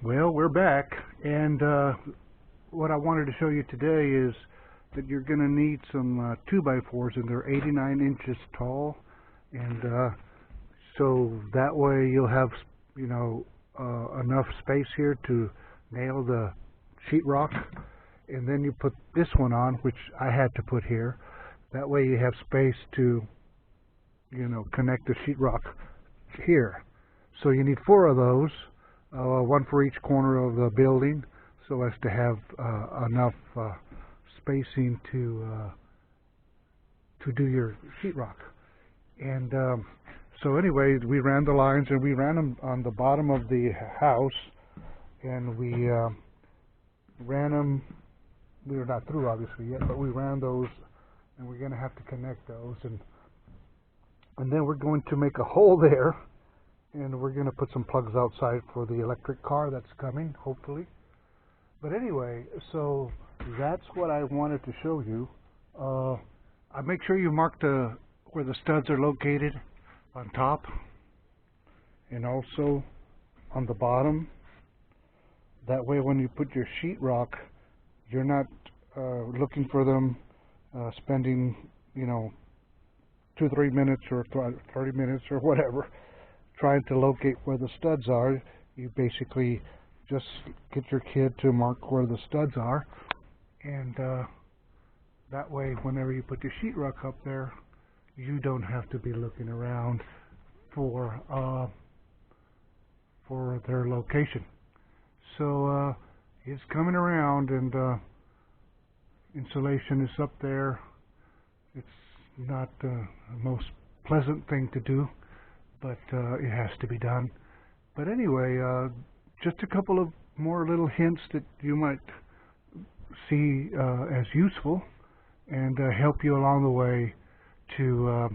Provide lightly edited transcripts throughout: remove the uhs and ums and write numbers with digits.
Well, we're back, and what I wanted to show you today is that you're going to need some 2x4s, and they're 89 inches tall, and so that way you'll have, enough space here to nail the sheetrock, and then you put this one on, which I had to put here. That way you have space to, connect the sheetrock here. So you need 4 of those. One for each corner of the building, so as to have enough spacing to do your sheetrock. And so anyway, we ran the lines, and we ran them on the bottom of the house, and we ran them. We were not through obviously yet, but we ran those, and we're going to have to connect those, and then we're going to make a hole there. And we're going to put some plugs outside for the electric car that's coming, hopefully. But anyway, so that's what I wanted to show you. I make sure you mark where the studs are located on top and also on the bottom. That way when you put your sheetrock, you're not looking for them, spending, 2-3 minutes or 30 minutes or whatever, trying to locate where the studs are. You basically just get your kid to mark where the studs are, and that way whenever you put your sheetrock up there, you don't have to be looking around for their location. So it's coming around, and insulation is up there. It's not the most pleasant thing to do, but it has to be done. But anyway, just a couple of more little hints that you might see as useful, and help you along the way to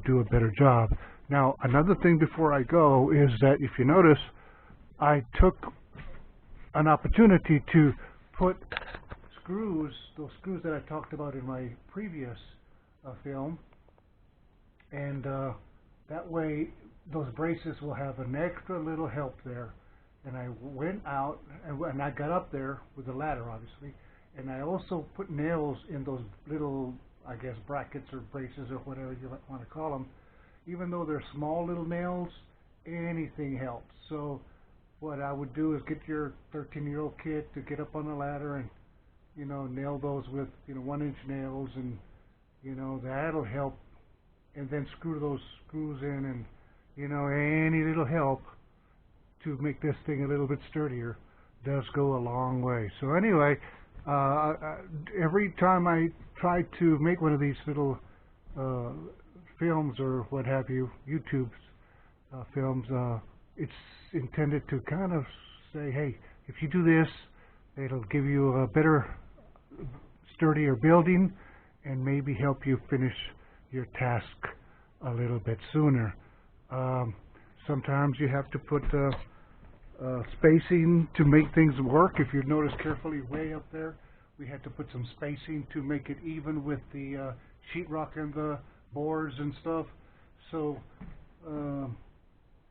do a better job. Now, another thing before I go is that if you notice, I took an opportunity to put screws, those screws that I talked about in my previous film, and that way those braces will have an extra little help there. And I went out, and I got up there with the ladder, obviously, and I also put nails in those little, I guess, brackets or braces or whatever you want to call them. Even though they're small little nails, anything helps. So what I would do is get your 13-year-old kid to get up on the ladder and, nail those with, 1-inch nails, and, that'll help. And then screw those screws in, and, any little help to make this thing a little bit sturdier does go a long way. So anyway, every time I try to make one of these little films or what have you, YouTube films, it's intended to kind of say, hey, if you do this, it'll give you a better, sturdier building, and maybe help you finish your task a little bit sooner. Sometimes you have to put spacing to make things work. If you notice carefully, way up there, we had to put some spacing to make it even with the sheetrock and the boards and stuff. So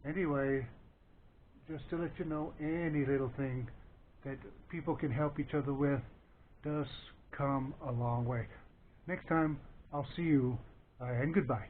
anyway, just to let you know, any little thing that people can help each other with does come a long way. Next time, I'll see you, and goodbye.